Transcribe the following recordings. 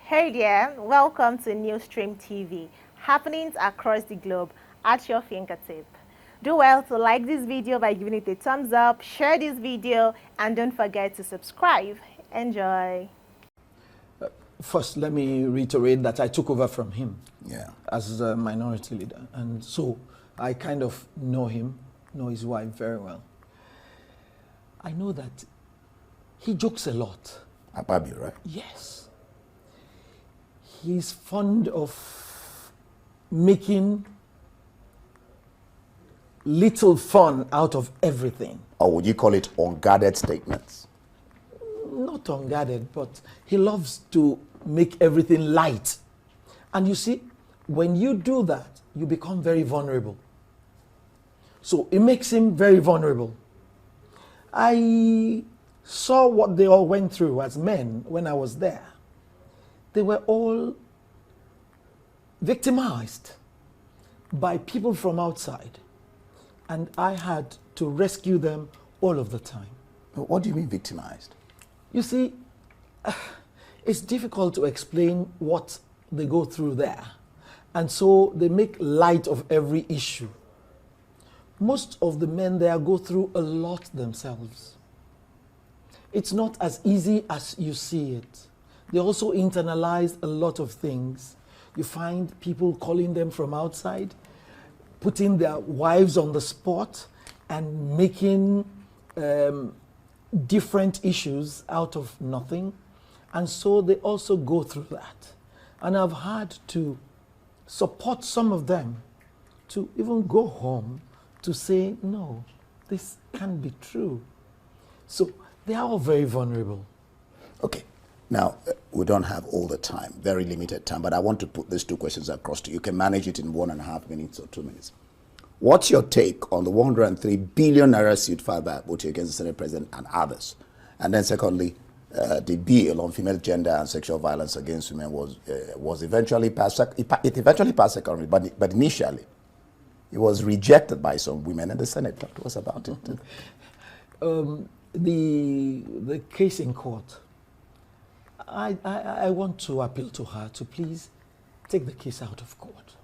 Hey there, welcome to Newsstream TV, happenings across the globe at your fingertip. Do well to like this video by giving it a thumbs up, share this video, and don't forget to subscribe. Enjoy. First, let me reiterate that I took over from him as a minority leader. And so I kind of know him, know his wife very well. I know that he jokes a lot. Akpabio, right? Yes. He's fond of making little fun out of everything. Or would you call it unguarded statements? Not unguarded, but he loves to make everything light. And you see, when you do that, you become very vulnerable. So it makes him very vulnerable. I saw what they all went through as men when I was there. They were all victimized by people from outside. And I had to rescue them all of the time. What do you mean victimized? You see, it's difficult to explain what they go through there. And so they make light of every issue. Most of the men there go through a lot themselves. It's not as easy as you see it. They also internalize a lot of things. You find people calling them from outside, putting their wives on the spot, and making different issues out of nothing. And so they also go through that. And I've had to support some of them to even go home to say, no, this can't be true. So they are all very vulnerable. Okay. Now, we don't have all the time, very limited time, but I want to put these two questions across to you. You can manage it in 1.5 minutes or 2 minutes. What's your take on the 103 billion naira suit filed by Akpoti against the Senate President and others? And then secondly, the bill on female gender and sexual violence against women was eventually passed. It eventually passed secondly, but initially it was rejected by some women in the Senate. Talk to us about it. The case in court, I want to appeal to her to please take the case out of court.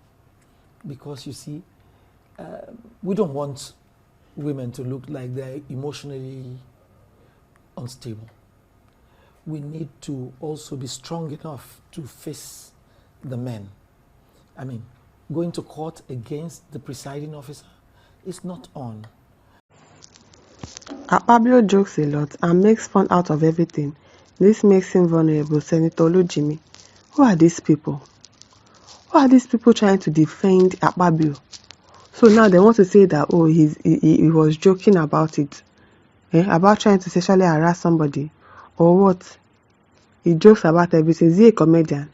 Because you see, we don't want women to look like they're emotionally unstable. We need to also be strong enough to face the men. I mean, going to court against the presiding officer is not on. Akpabio jokes a lot and makes fun out of everything. This makes him vulnerable. Senator Olujimi. Who are these people? Who are these people trying to defend Akpabio? So now they want to say that, oh, he was joking about it. About trying to sexually harass somebody. Or what? He jokes about everything. Is he a comedian?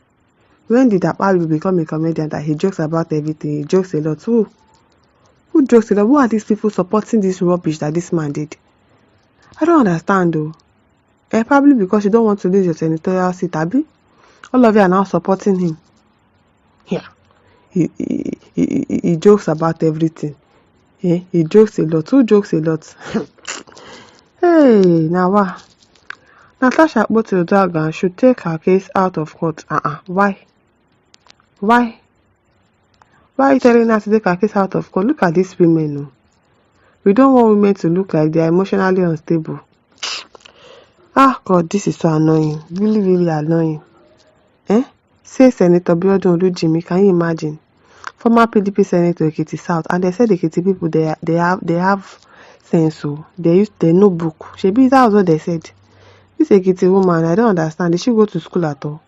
When did Akpabio become a comedian that he jokes about everything? He jokes a lot. Who jokes a lot? Who are these people supporting this rubbish that this man did? I don't understand though. Probably because you don't want to lose your senatorial seat, Abi. All of you are now supporting him. Yeah. He jokes about everything. He jokes a lot. Who jokes a lot? Hey, now what? Natasha Akpoti-Uduaghan should take her case out of court. Why? Why? Why are you telling her to take her case out of court? Look at these women. No? We don't want women to look like they are emotionally unstable. God, this is so annoying. Really, really annoying. Say Senator Olujimi, can you imagine? Former PDP Senator Akpoti South, and they said the Akpoti people they have sense, so they know book. Shebi, that was what they said. This Akpoti woman, I don't understand. Did she go to school at all?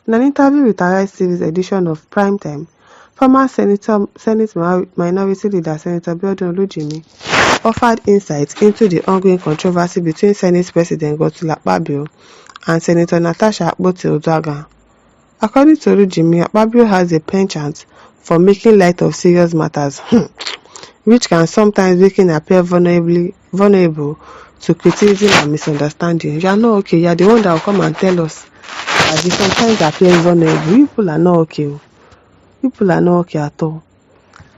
In an interview with Arise Series edition of Primetime, former Senate Minority Leader Senator Olujimi offered insights into the ongoing controversy between Senate President Godswill Akpabio and Senator Natasha Akpoti-Uduaghan. According to Olujimi, Akpabio has a penchant for making light of serious matters, which can sometimes make him appear vulnerable to criticism and misunderstanding. You are not okay. You are the one that will come and tell us that he sometimes appears vulnerable. People are not okay. People are not okay at all.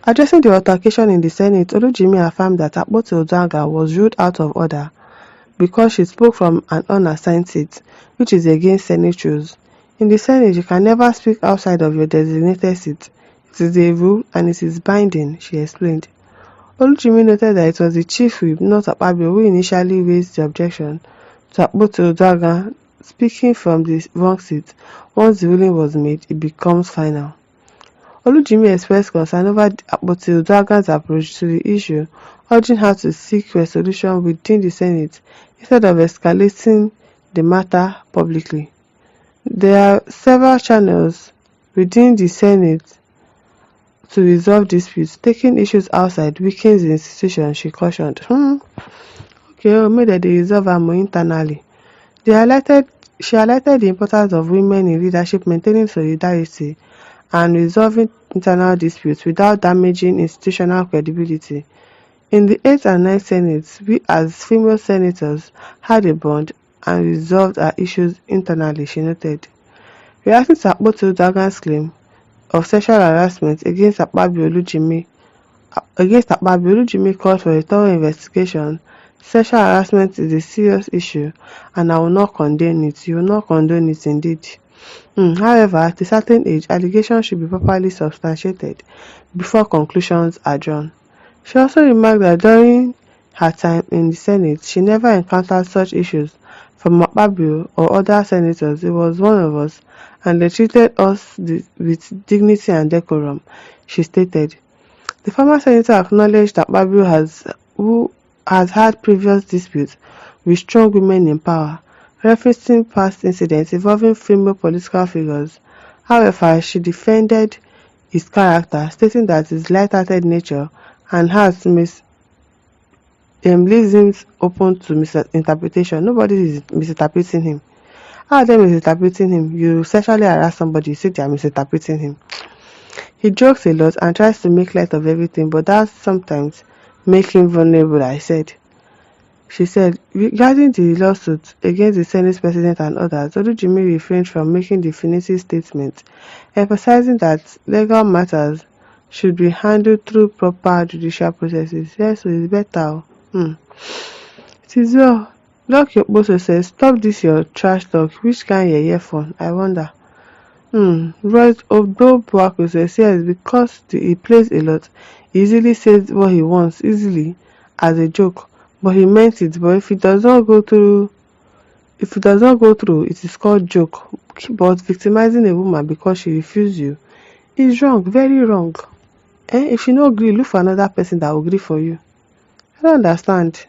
Addressing the altercation in the Senate, Olujimi affirmed that Akpoti-Uduaghan was ruled out of order because she spoke from an unassigned seat, which is against Senate rules. In the Senate, you can never speak outside of your designated seat. It is a rule and it is binding, she explained. Olujimi noted that it was the chief whip, not Akpabio, who initially raised the objection to Akpoti-Uduaghan speaking from the wrong seat. Once the ruling was made, it becomes final. Olujimi expressed concern over Akpoti-Uduaghan's approach to the issue, urging her to seek resolution within the Senate instead of escalating the matter publicly. There are several channels within the Senate to resolve disputes. Taking issues outside weakens the institution, she cautioned. Okay, make dem dey resolve am internally. She highlighted the importance of women in leadership, maintaining solidarity and resolving internal disputes without damaging institutional credibility. In the 8th and 9th Senates, we as female senators had a bond and resolved our issues internally, she noted. Reacting to Akpoti-Uduaghan's claim of sexual harassment against Akpabio, Olujimi called for a thorough investigation. Sexual harassment is a serious issue and I will not condone it. You will not condone it indeed. However, at a certain age, allegations should be properly substantiated before conclusions are drawn. She also remarked that during her time in the Senate, she never encountered such issues from Akpabio or other senators. It was one of us, and they treated us with dignity and decorum, she stated. The former senator acknowledged that Akpabio who has had previous disputes with strong women in power, referencing past incidents involving female political figures. However, she defended his character, stating that his light-hearted nature and leaves him open to misinterpretation. Nobody is misinterpreting him. How are they misinterpreting him? You sexually harass somebody, you say they are misinterpreting him. He jokes a lot and tries to make light of everything, but that sometimes makes him vulnerable, she said. Regarding the lawsuit against the Senate President and others, Olujimi refrained from making definitive statements, emphasizing that legal matters should be handled through proper judicial processes. Yes, so it's better. It is well. Lucky Okposo says, stop this your trash talk. Which kind yeye phone? I wonder. Roy Obdo says, yes, because he plays a lot. He easily says what he wants, easily, as a joke. But he meant it. But if it does not go through, it is called joke. But victimizing a woman because she refused you is wrong, very wrong. If you no agree, look for another person that will agree for you. I don't understand.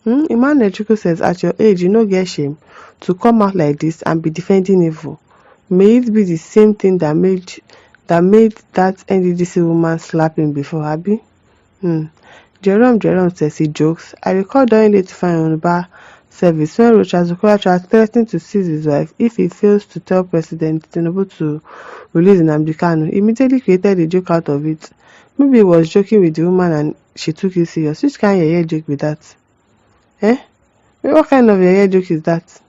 Emmanuel Chukwu says, at your age, you no get shame to come out like this and be defending evil. May it be the same thing that made that NDDC woman slap him before, Abi? Jerome says he jokes. I recall during late Yoruba service when Rochas Okoracha threatened to seize his wife if he fails to tell President Tinubu to release Nnamdi Kanu. He immediately created a joke out of it. Maybe he was joking with the woman and she took it serious. Which kind of yeye joke with that? What kind of yeye joke is that?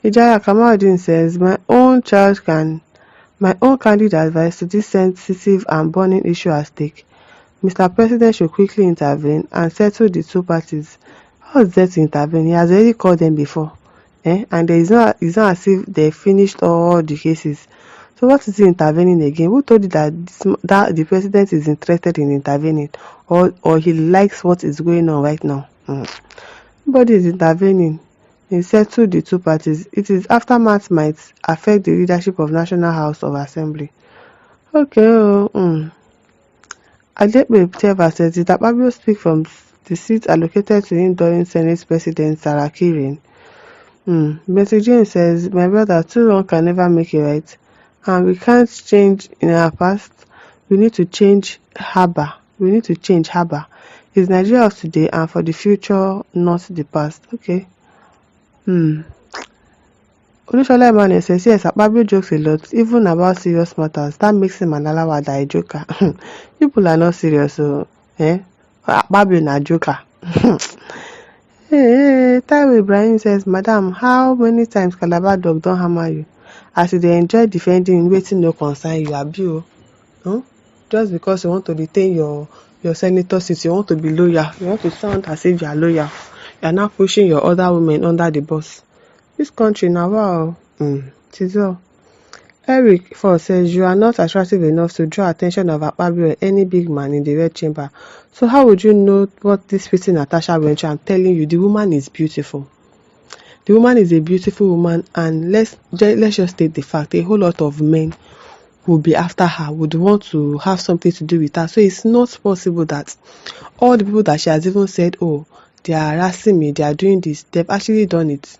Ijaya Kamaluddin says, my own candid advice to this sensitive and burning issue at stake. Mr. President should quickly intervene and settle the two parties. How is there to intervene? He has already called them before. And it's not as if they finished all the cases. So what is he intervening again? Who told you that the president is interested in intervening? Or he likes what is going on right now? Nobody is intervening. He settled the two parties. It is aftermath might affect the leadership of National House of Assembly. Okay. Adepe Teva says, did Akpabio speak from the seat allocated to him during Senate President Sarah Kirin? Bessie James says, my brother, too long can never make it right. And we can't change in our past. We need to change Haba. It's Nigeria of today and for the future, not the past. Okay. Olushola Emmanuel says, yes, Akpabio jokes a lot, even about serious matters. That makes him an alawada, a joker. People are not serious, so Akpabio na joker. Taiwo Ibrahim says, madam, how many times Calabar dog don't hammer you? As you dey enjoy defending waiting no concern you, abi just because you want to retain your senator seat, you want to be loyal, you want to sound as if you are loyal. You are now pushing your other women under the bus. This country now, wow. It is well. Eric 4 says, you are not attractive enough to draw attention of Akpabio or any big man in the red chamber. So how would you know what this pretty Natasha went through? I'm telling you, the woman is beautiful. The woman is a beautiful woman, and let's just state the fact, a whole lot of men will be after her, would want to have something to do with her. So it's not possible that all the people that she has even said, oh, they are harassing me, they are doing this, they've actually done it.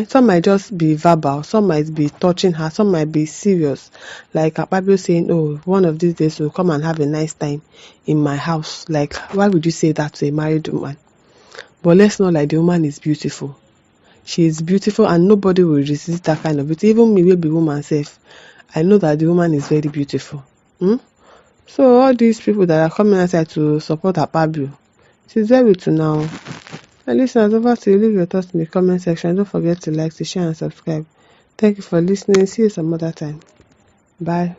Some might just be verbal, some might be touching her, some might be serious. Like Akpabio saying, oh, one of these days we'll come and have a nice time in my house. Like, why would you say that to a married woman? But let's not lie, the woman is beautiful. She is beautiful, and nobody will resist that kind of beauty. Even me, will be woman self, I know that the woman is very beautiful. So all these people that are coming outside to support Akpabio, it is very to now. And listeners, over to you. Leave your thoughts in the comment section. Don't forget to like, to share, and subscribe. Thank you for listening. See you some other time. Bye.